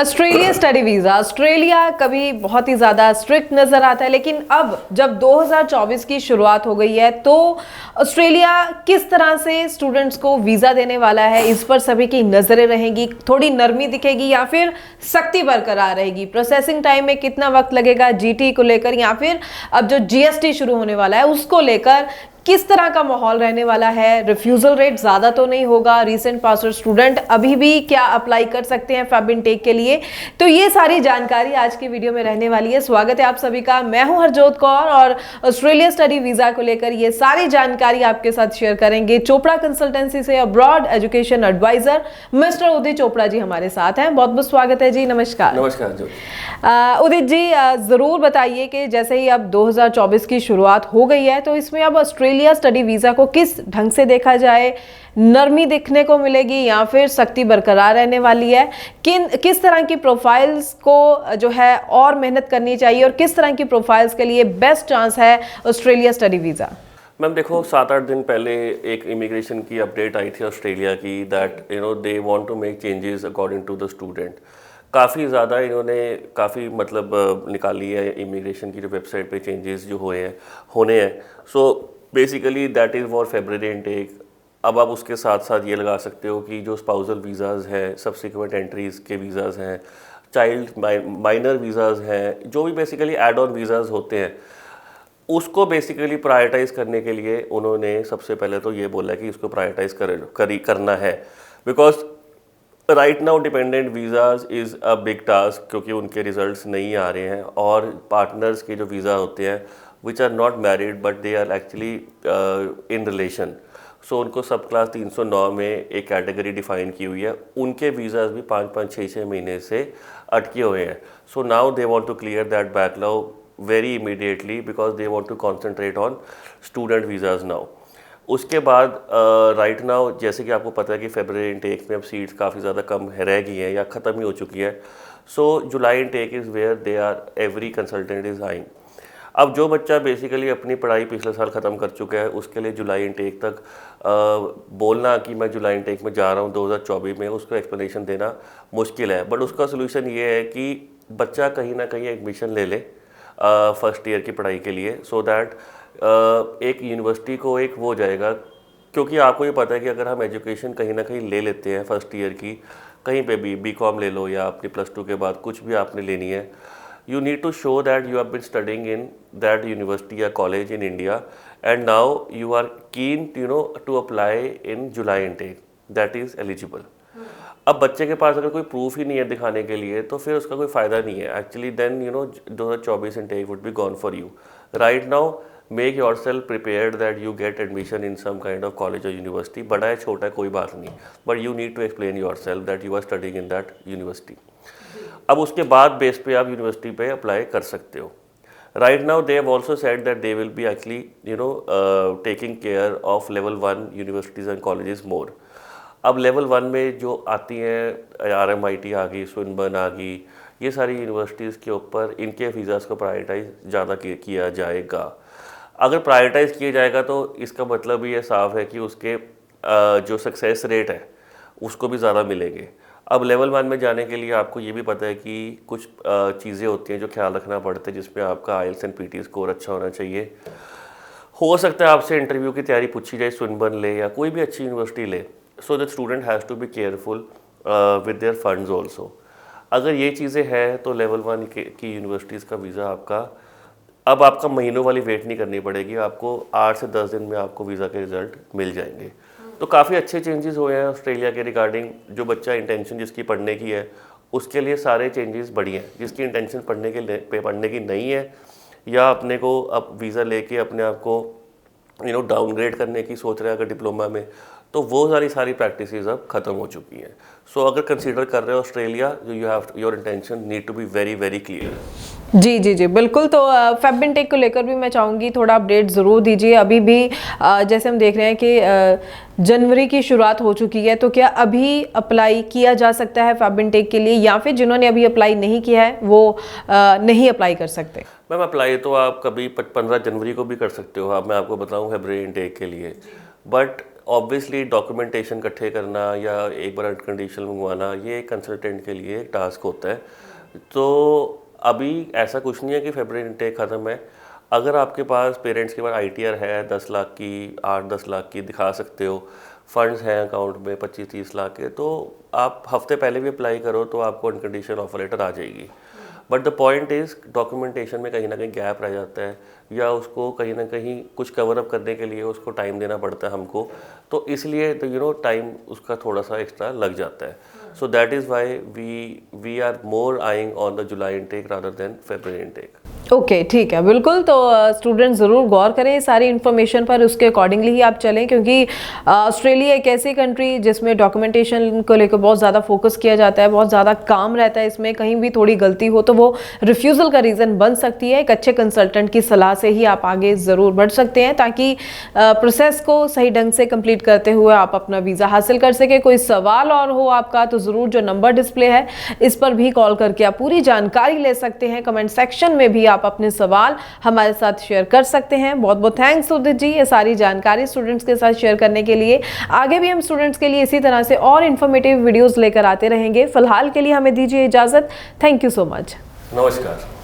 Australia study visa. Australia कभी बहुत ही ज़्यादा स्ट्रिक्ट नज़र आता है, लेकिन अब जब 2024 की शुरुआत हो गई है तो ऑस्ट्रेलिया किस तरह से स्टूडेंट्स को वीज़ा देने वाला है, इस पर सभी की नज़रें रहेंगी। थोड़ी नरमी दिखेगी या फिर सख्ती बरकरार रहेगी? प्रोसेसिंग टाइम में कितना वक्त लगेगा जीटी को लेकर, या फिर अब जो जीएसटी शुरू होने वाला है उसको लेकर किस तरह का माहौल रहने वाला है? रिफ्यूजल रेट ज़्यादा तो नहीं होगा? रीसेंट पास आउट स्टूडेंट अभी भी क्या अप्लाई कर सकते हैं फैब इनटेक के लिए? तो ये सारी जानकारी आज की वीडियो में रहने वाली है। स्वागत है आप सभी का, मैं हूं हरजोत कौर और ऑस्ट्रेलिया स्टडी वीज़ा को लेकर ये सारी जानकारी आपके साथ शेयर करेंगे। चोपड़ा कंसल्टेंसी से अब्रॉड एजुकेशन एडवाइजर मिस्टर उदित चोपड़ा जी हमारे साथ हैं। बहुत बहुत स्वागत है जी। नमस्कार। नमस्कार जी। उदित जी, ज़रूर बताइए कि जैसे ही अब 2024 की शुरुआत हो गई है तो इसमें अब ऑस्ट्रेलिया स्टडी वीज़ा को किस ढंग से देखा जाए? नरमी दिखने को मिलेगी या फिर सख्ती बरकरार रहने वाली है? किस तरह की प्रोफाइल्स को जो है और मेहनत करनी चाहिए और किस तरह की प्रोफाइल्स के लिए बेस्ट चांस है ऑस्ट्रेलिया स्टडी वीज़ा? मैम देखो, 7-8 दिन पहले एक इमिग्रेशन की अपडेट आई थी ऑस्ट्रेलिया की, that they want to make changes according to the student. काफ़ी ज़्यादा इन्होंने काफ़ी निकाली है इमिग्रेशन की जो वेबसाइट पे चेंजेस जो होने हैं। So basically that is for February intake. अब आप उसके साथ साथ ये लगा सकते हो कि जो स्पाउसल वीज़ाज़ हैं, सब्सिक्वेंट एंट्रीज़ के वीज़ाज़ हैं, चाइल्ड माइनर वीज़ाज़ हैं, जो भी बेसिकली एड ऑन वीज़ाज़ होते हैं, उसको बेसिकली प्रायोरिटाइज़ करने के लिए उन्होंने सबसे पहले तो ये बोला कि इसको प्रायोरिटाइज़ करना है। Because right now dependent visas is a big task, क्योंकि उनके रिजल्ट्स नहीं आ रहे हैं और पार्टनर्स के जो वीज़ा होते हैं which are not married but they are actually in relation, so उनको सब क्लास 309 में एक कैटेगरी डिफाइन की हुई है। उनके वीज़ाज़ भी 5-5, 6-6 महीने से अटके हुए हैं। So now they want to clear that backlog very immediately because they want to concentrate on student visas now. उसके बाद राइट नाउ जैसे कि आपको पता है कि फेब्रुअरी इनटेक में अब सीट्स काफ़ी ज़्यादा कम रह गई हैं या ख़त्म ही हो चुकी है। So July intake is where they are every consultant is eyeing. अब जो बच्चा बेसिकली अपनी पढ़ाई पिछले साल ख़त्म कर चुका है, उसके लिए जुलाई इनटेक तक बोलना कि मैं जुलाई इनटेक में जा रहा हूँ 2024 में, उसको एक्सप्लेनेशन देना मुश्किल है। बट उसका सोल्यूशन ये है कि बच्चा कहीं ना कहीं एडमिशन ले ले फर्स्ट ईयर की पढ़ाई के लिए, सो दैट एक यूनिवर्सिटी को एक वो जाएगा। क्योंकि आपको ये पता है कि अगर हम एजुकेशन कहीं ना कहीं ले लेते हैं फर्स्ट ईयर की, कहीं पे भी बीकॉम ले लो या अपनी +2 के बाद कुछ भी आपने लेनी है, you need to show that you have been studying in that university or college in India and now you are keen to apply in July intake that is eligible. अब बच्चे के पास अगर कोई प्रूफ ही नहीं है दिखाने के लिए तो फिर उसका कोई फ़ायदा नहीं है actually. Then 2024 intake would be gone for you. Right now make yourself prepared that you get admission in some kind of college or university. बड़ा है छोटा है कोई बात नहीं, but you need to explain yourself that you are studying in that university. अब उसके बाद बेस पे आप यूनिवर्सिटी पे अप्लाई कर सकते हो। Right now they have also said that they will be actually taking care of level 1 universities and colleges more. अब लेवल 1 में जो आती हैं, RMIT आ गई, स्विनबर्न आ गई, ये सारी यूनिवर्सिटीज़ के ऊपर इनके वीज़ाज़ को प्रायोरिटाइज ज़्यादा किया जाएगा। अगर प्रायोरिटाइज किया जाएगा तो इसका मतलब ये साफ है कि उसके जो सक्सेस रेट है उसको भी ज़्यादा मिलेंगे। अब लेवल 1 में जाने के लिए आपको ये भी पता है कि कुछ चीज़ें होती हैं जो ख्याल रखना पड़ता है, जिसमें आपका IELTS एंड PT स्कोर अच्छा होना चाहिए। हो सकता है आपसे इंटरव्यू की तैयारी पूछी जाए, स्विनबर्न ले या कोई भी अच्छी यूनिवर्सिटी ले, so the student has to be careful with their funds also. अगर ये चीज़ें हैं तो लेवल 1 की यूनिवर्सिटीज़ का वीज़ा अब आपका महीनों वाली वेट नहीं करनी पड़ेगी, आपको 8 से 10 दिन में आपको वीज़ा के रिज़ल्ट मिल जाएंगे। तो काफ़ी अच्छे चेंजेस हुए हैं ऑस्ट्रेलिया के रिगार्डिंग। जो बच्चा इंटेंशन जिसकी पढ़ने की है उसके लिए सारे चेंजेस बढ़िया हैं। जिसकी इंटेंशन पढ़ने की नहीं है या अपने को अब वीज़ा लेके अपने आप को डाउनग्रेड करने की सोच रहे हैं अगर डिप्लोमा में, तो वो सारी प्रैक्टिसेस अब ख़त्म हो चुकी हैं। सो अगर कंसीडर कर रहे हो Australia, you have your intention need to be very very clear. जी जी जी बिल्कुल। तो फेब इनटेक को लेकर भी मैं चाहूँगी थोड़ा अपडेट ज़रूर दीजिए। अभी भी जैसे हम देख रहे हैं कि जनवरी की शुरुआत हो चुकी है, तो क्या अभी अप्लाई किया जा सकता है फेब इनटेक के लिए, या फिर जिन्होंने अभी अप्लाई नहीं किया है वो नहीं अप्लाई कर सकते? मैम अप्लाई तो आप कभी 15 जनवरी को भी कर सकते हो। मैं आपको बताऊँ फेब्रुअरी इनटेक के लिए, बट ऑब्वियसली डॉक्यूमेंटेशन इकट्ठे करना या एक बार अनकंडीशनल मंगवाना ये कंसल्टेंट के लिए एक टास्क होता है। तो अभी ऐसा कुछ नहीं है कि फेब्रुअरी इनटेक ख़त्म है। अगर आपके पास पेरेंट्स के पास ITR है 10 लाख की, 8-10 लाख की दिखा सकते हो, फंड्स हैं अकाउंट में 25-30 लाख के, तो आप हफ्ते पहले भी अप्लाई करो तो आपको अनकंडीशनल ऑफर लेटर आ जाएगी। But the point is documentation में कहीं ना कहीं गैप रह जाता है या उसको कहीं ना कहीं कुछ कवर अप करने के लिए उसको टाइम देना पड़ता है हमको, तो इसलिए तो टाइम उसका थोड़ा सा एक्स्ट्रा लग जाता है। So that is why we are more eyeing on the July intake rather than February intake. Okay, ठीक है, बिल्कुल। तो स्टूडेंट ज़रूर गौर करें सारी इन्फॉर्मेशन पर, उसके अकॉर्डिंगली ही आप चलें, क्योंकि ऑस्ट्रेलिया एक ऐसी कंट्री जिसमें डॉक्यूमेंटेशन को लेकर बहुत ज़्यादा फोकस किया जाता है, बहुत ज़्यादा काम रहता है इसमें। कहीं भी थोड़ी गलती हो तो वो रिफ्यूज़ल का रीज़न बन सकती है। एक अच्छे कंसल्टेंट की सलाह से ही आप आगे ज़रूर बढ़ सकते हैं ताकि प्रोसेस को सही ढंग से कंप्लीट करते हुए आप अपना वीज़ा हासिल कर सकें। कोई सवाल और हो आपका तो ज़रूर जो नंबर डिस्प्ले है इस पर भी कॉल करके आप पूरी जानकारी ले सकते हैं। कमेंट सेक्शन में भी आप अपने सवाल हमारे साथ शेयर कर सकते हैं। बहुत बहुत थैंक्स उदित जी ये सारी जानकारी स्टूडेंट्स के साथ शेयर करने के लिए। आगे भी हम स्टूडेंट्स के लिए इसी तरह से और इन्फॉर्मेटिव वीडियोस लेकर आते रहेंगे। फिलहाल के लिए हमें दीजिए इजाजत। Thank you so much. नमस्कार।